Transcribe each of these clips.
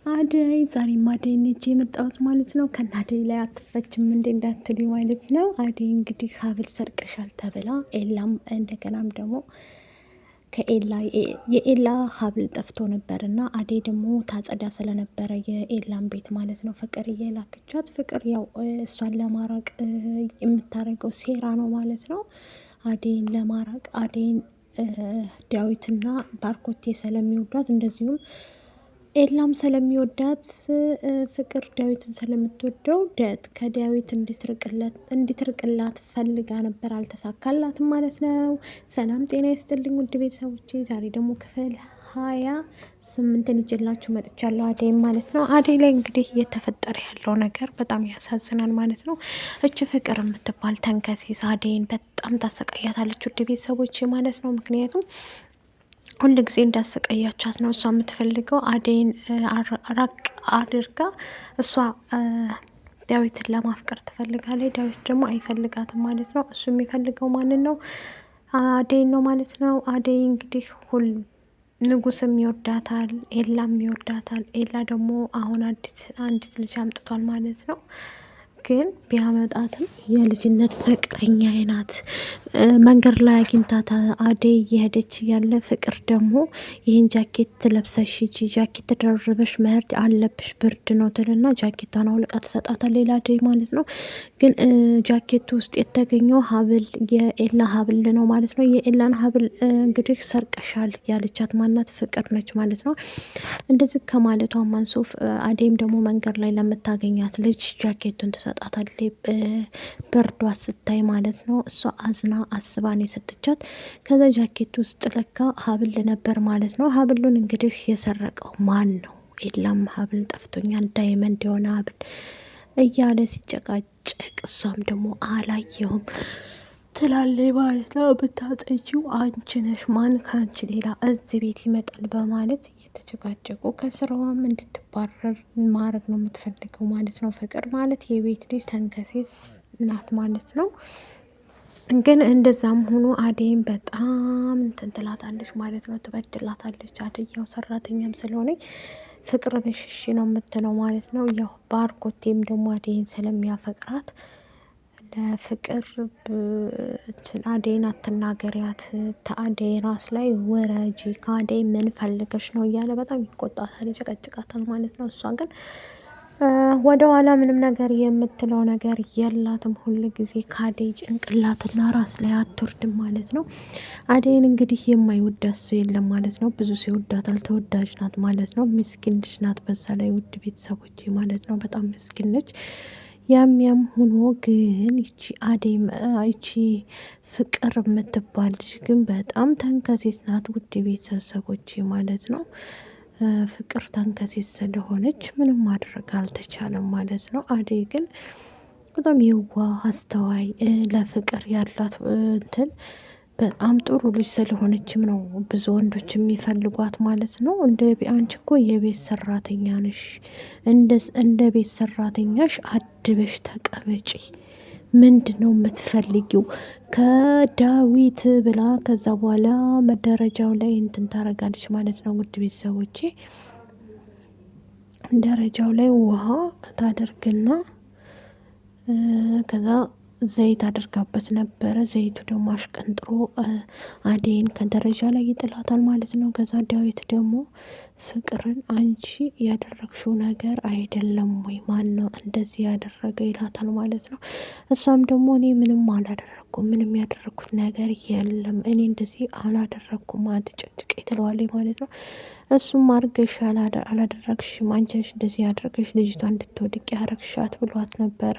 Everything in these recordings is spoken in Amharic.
አደይ ዛሬም አደይን ይዤ የመጣሁት ማለት ነው። ከአደይ ላይ አትፈችም እንዴ እንዳትሉኝ ማለት ነው። አደይ እንግዲህ ሀብል ሰርቀሻል ተብላ ኤላም እንደገናም ደግሞ ከኤላ የኤላ ሀብል ጠፍቶ ነበር እና አደይ ደግሞ ታጸዳ ስለነበረ የኤላን ቤት ማለት ነው ፍቅር እየላክቻት ፍቅር ያው እሷን ለማራቅ የምታደርገው ሴራ ነው ማለት ነው። አደይን ለማራቅ አደይን ዳዊትና ባርኮቴ ስለሚወዷት እንደዚሁም ኤላም ስለሚወዳት ፍቅር ዳዊትን ስለምትወደው ከዳዊት እንድትርቅላት ፈልጋ ነበር፣ አልተሳካላትም ማለት ነው። ሰላም ጤና ይስጥልኝ ውድ ቤተሰቦቼ፣ ዛሬ ደግሞ ክፍል 28 ይዤላችሁ መጥቻለሁ። አደይም ማለት ነው። አደይ ላይ እንግዲህ እየተፈጠረ ያለው ነገር በጣም ያሳዝናል ማለት ነው። እች ፍቅር የምትባል ተንከሲስ አደይን በጣም ታሰቃያታለች ውድ ቤተሰቦቼ ማለት ነው። ምክንያቱም ሁል ጊዜ እንዳሰቃያቻት ነው እሷ የምትፈልገው። አደይን ራቅ አድርጋ እሷ ዳዊትን ለማፍቀር ትፈልጋለች። ዳዊት ደግሞ አይፈልጋትም ማለት ነው። እሱ የሚፈልገው ማንን ነው? አደይን ነው ማለት ነው። አደይ እንግዲህ ንጉስም ይወዳታል፣ ኤላም ይወዳታል። ኤላ ደግሞ አሁን አንዲት ልጅ አምጥቷል ማለት ነው። ግን ቢያመጣትም የልጅነት ፍቅረኛ ናት። መንገድ ላይ አግኝታት አደይ እየሄደች ያለ ፍቅር ደግሞ ይህን ጃኬት ለብሰሽ ሂጂ፣ ጃኬት ተደርበሽ መሄድ አለብሽ፣ ብርድ ነው ትልና ጃኬቷን አውልቃ ትሰጣታለች። ሌላ አደይ ማለት ነው። ግን ጃኬቱ ውስጥ የተገኘው ሀብል የኤላ ሀብል ነው ማለት ነው። የኤላን ሀብል እንግዲህ ሰርቀሻል ያለቻት ማናት? ፍቅር ነች ማለት ነው። እንደዚህ ከማለቷ ማንሶፍ አደይም ደግሞ መንገድ ላይ ለምታገኛት ልጅ ጃኬቱን ትሰጣታለች። በርዷ ስታይ ማለት ነው። እሷ አዝና አስባን የሰጠቻት። ከዛ ጃኬት ውስጥ ለካ ሀብል ነበር ማለት ነው። ሀብሉን እንግዲህ የሰረቀው ማን ነው? ኤላም ሀብል ጠፍቶኛል፣ ዳይመንድ የሆነ ሀብል እያለ ሲጨቃጨቅ፣ እሷም ደግሞ አላየሁም ትላለች ማለት ነው። ብታጠጂው አንቺ ነሽ፣ ማን ከአንቺ ሌላ እዚህ ቤት ይመጣል በማለት እየተጨቃጨቁ ከስራዋም እንድትባረር ማድረግ ነው የምትፈልገው ማለት ነው። ፍቅር ማለት የቤት ልጅ ተንከሴስ ናት ማለት ነው። ግን እንደዛም ሆኖ አደይም በጣም እንትን ትላታለች ማለት ነው፣ ትበድላታለች። አደያው ሰራተኛም ስለሆነ ፍቅርን ሽሽ ነው የምትለው ማለት ነው። ያው ባርኮቴም ደግሞ አደይን ስለሚያፈቅራት ለፍቅር አደይን አትናገሪያት፣ ከአደይ ራስ ላይ ወረጂ፣ ከአደይ ምን ፈልገሽ ነው እያለ በጣም ይቆጣታል፣ ይጨቀጭቃታል ማለት ነው። እሷ ግን ወደ ኋላ ምንም ነገር የምትለው ነገር የላትም። ሁል ጊዜ ከአደይ ጭንቅላትና ራስ ላይ አትወርድም ማለት ነው። አደይን እንግዲህ የማይወዳት ሰው የለም ማለት ነው። ብዙ ሰው ይወዳታል፣ ተወዳጅ ናት ማለት ነው። ምስኪን ልጅ ናት በዛ ላይ ውድ ቤተሰቦች ማለት ነው። በጣም ምስኪን ነች። ያም ሆኖ ግን ይቺ ፍቅር የምትባል ልጅ ግን በጣም ተንከሴስ ናት ውድ ቤተሰቦች ማለት ነው። ፍቅር ተንከሴስ ስለሆነች ምንም ማድረግ አልተቻለም ማለት ነው። አደይ ግን በጣም የዋህ አስተዋይ፣ ለፍቅር ያላት እንትን በጣም ጥሩ ልጅ ስለሆነችም ነው ብዙ ወንዶች የሚፈልጓት ማለት ነው። አንቺ እኮ የቤት ሰራተኛ ነሽ፣ እንደ ቤት ሰራተኛሽ አድበሽ ተቀመጪ፣ ምንድን ነው የምትፈልጊው ከዳዊት ብላ ከዛ በኋላ መደረጃው ላይ እንትን ታረጋለች ማለት ነው። ውድ ቤተሰቦቼ ደረጃው ላይ ውሃ ታደርግና ከዛ ዘይት አድርጋበት ነበረ። ዘይቱ ደግሞ አሽቀንጥሮ አደይን ከደረጃ ላይ ይጥላታል ማለት ነው። ከዛ ዳዊት ደግሞ ፍቅርን አንቺ ያደረግሽው ነገር አይደለም ወይ? ማን ነው እንደዚህ ያደረገ ይላታል ማለት ነው። እሷም ደግሞ እኔ ምንም አላደረግኩም፣ ምንም ያደረግኩት ነገር የለም፣ እኔ እንደዚህ አላደረግኩም፣ አትጨቅጭቅ ትለዋለች ማለት ነው። እሱም አርገሽ አላደረግሽም፣ አንቺ ነሽ እንደዚህ ያደረገሽ፣ ልጅቷ እንድትወድቅ ያረግሻት ብሏት ነበረ።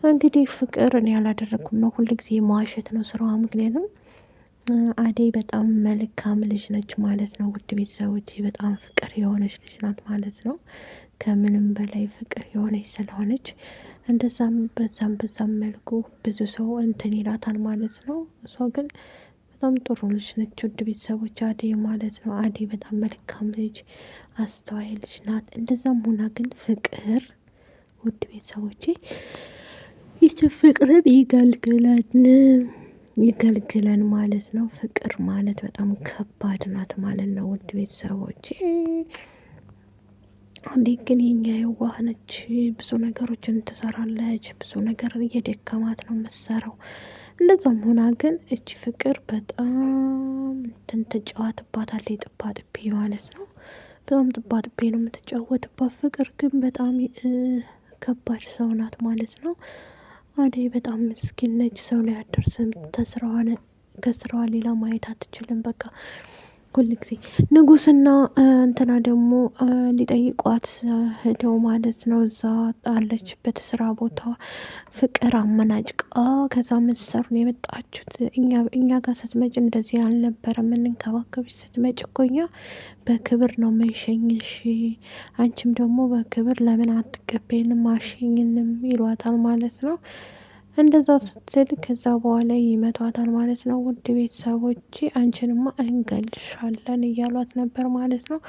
እንግዲህ ፍቅር እኔ ያላደረግኩም ነው፣ ሁል ጊዜ መዋሸት ነው ስራዋ። ምክንያቱም አደይ በጣም መልካም ልጅ ነች ማለት ነው። ውድ ቤተሰቦች በጣም ፍቅር የሆነች ልጅ ናት ማለት ነው። ከምንም በላይ ፍቅር የሆነች ስለሆነች እንደዛም በዛም መልኩ ብዙ ሰው እንትን ይላታል ማለት ነው። እሷ ግን በጣም ጥሩ ልጅ ነች ውድ ቤተሰቦች አደይ ማለት ነው። አደይ በጣም መልካም ልጅ፣ አስተዋይ ልጅ ናት። እንደዛም ሆና ግን ፍቅር ውድ ቤተሰቦቼ ይች ፍቅርን ይገልግለን ማለት ነው። ፍቅር ማለት በጣም ከባድ ናት ማለት ነው። ውድ ቤተሰቦቼ አንዴ ግን የኛ የዋህ ነች፣ ብዙ ነገሮችን ትሰራለች፣ ብዙ ነገር እየደከማት ነው የምትሰራው። እንደዛም ሆና ግን እቺ ፍቅር በጣም እንትን ትጫወትባታለች፣ ጥባጥቤ ማለት ነው። በጣም ጥባጥቤ ነው የምትጫወትባት። ፍቅር ግን በጣም ከባድ ሰው ናት ማለት ነው። አደይ በጣም ምስኪን ነች፣ ሰው ላይ አደርስም። ከስራዋ ሌላ ማየት አትችልም። በቃ ሁል ጊዜ ንጉስና እንትና ደግሞ ሊጠይቋት ሄደው ማለት ነው። እዛ አለችበት ስራ ቦታ ፍቅር አመናጭቃ ከዛ ምትሰሩ ነው የመጣችሁት? እኛ ጋር ስትመጭ እንደዚህ አልነበረ የምንንከባከብሽ። ስትመጭ እኮ እኛ በክብር ነው የምንሸኝሽ። አንቺም ደግሞ በክብር ለምን አትቀበይንም አሸኝንም ይሏታል ማለት ነው። እንደዛ ስትል ከዛ በኋላ ይመቷታል ማለት ነው። ውድ ቤተሰቦች አንቺንማ እንገልሻለን እያሏት ነበር ማለት ነው።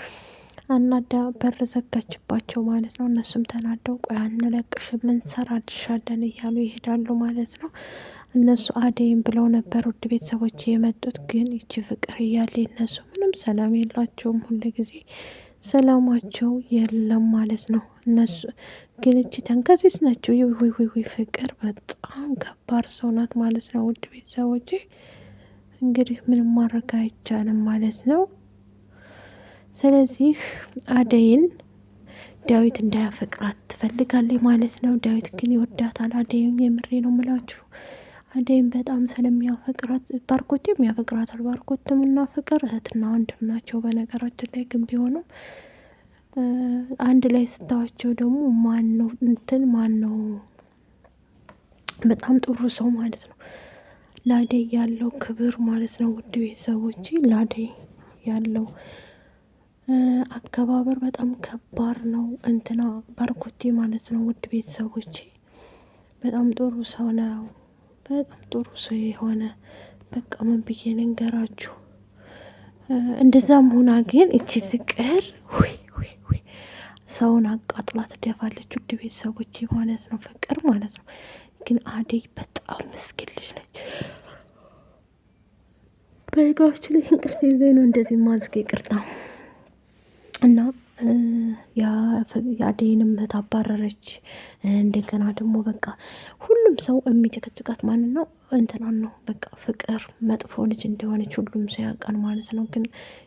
አናዳ በር ዘጋችባቸው ማለት ነው። እነሱም ተናደው ቆይ አንለቅሽም እንሰራልሻለን እያሉ ይሄዳሉ ማለት ነው። እነሱ አደይም ብለው ነበር ውድ ቤተሰቦች የመጡት። ግን ይቺ ፍቅር እያለ እነሱ ምንም ሰላም የላቸውም። ሁሉ ጊዜ ሰላማቸው የለም ማለት ነው። እነሱ ግን እቺ ተንከሲስ ናቸው። ወይ ፍቅር በጣም ከባድ ሰው ናት ማለት ነው። ውድ ቤተሰቦቼ እንግዲህ ምንም ማድረግ አይቻልም ማለት ነው። ስለዚህ አደይን ዳዊት እንዳያፈቅራት ትፈልጋለች ማለት ነው። ዳዊት ግን ይወዳታል አደይን፣ የምሬ ነው ምላችሁ። አደይም በጣም ስለሚያፈቅራት ባርኮቴም ያፈቅራታል። ባርኮትም እና ፍቅር እህትና ወንድም ናቸው በነገራችን ላይ። ግን ቢሆኑም አንድ ላይ ስታዋቸው ደግሞ ማን ነው በጣም ጥሩ ሰው ማለት ነው። ለአደይ ያለው ክብር ማለት ነው። ውድ ቤተሰቦች ለአደይ ያለው አከባበር በጣም ከባድ ነው። እንትና ባርኮቴ ማለት ነው። ውድ ቤተሰቦች በጣም ጥሩ ሰው ነው። በጣም ጥሩ ሰው የሆነ በቃ ምን ብዬ ልንገራችሁ። እንደዛም ሆና ግን እቺ ፍቅር ሰውን አቃጥላ ትደፋለች። ውድ ቤተሰቦች ማለት ነው። ፍቅር ማለት ነው። ግን አደይ በጣም ምስኪን ልጅ ነች። በነገራችን ላይ እንቅልፍ ይዞኝ ነው እንደዚህ ማዝግ፣ ይቅርታ። እና የአደይንም እህት አባረረች። እንደገና ደግሞ በቃ ሁሉም ሰው የሚጨቀጭቃት ማንን ነው? እንትናን ነው። በቃ ፍቅር መጥፎ ልጅ እንደሆነች ሁሉም ሰው ያውቃል ማለት ነው። ግን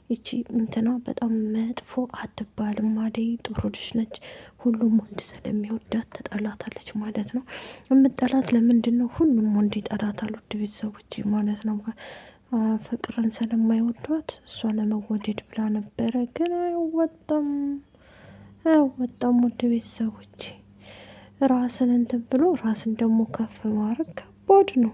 ይቺ እንትና በጣም መጥፎ አትባልም። አደይ ጥሩ ልጅ ነች። ሁሉም ወንድ ስለሚወዳት ተጠላታለች ማለት ነው። የምጠላት ለምንድን ነው? ሁሉም ወንድ ይጠላታል ውድ ቤተሰቦች ማለት ነው። ፍቅርን ስለማይወዷት እሷ ለመወደድ ብላ ነበረ። ግን አይወጣም ውድ ቤተሰቦች። ራስን እንትን ብሎ ራስን ደግሞ ከፍ ማድረግ ከባድ ነው።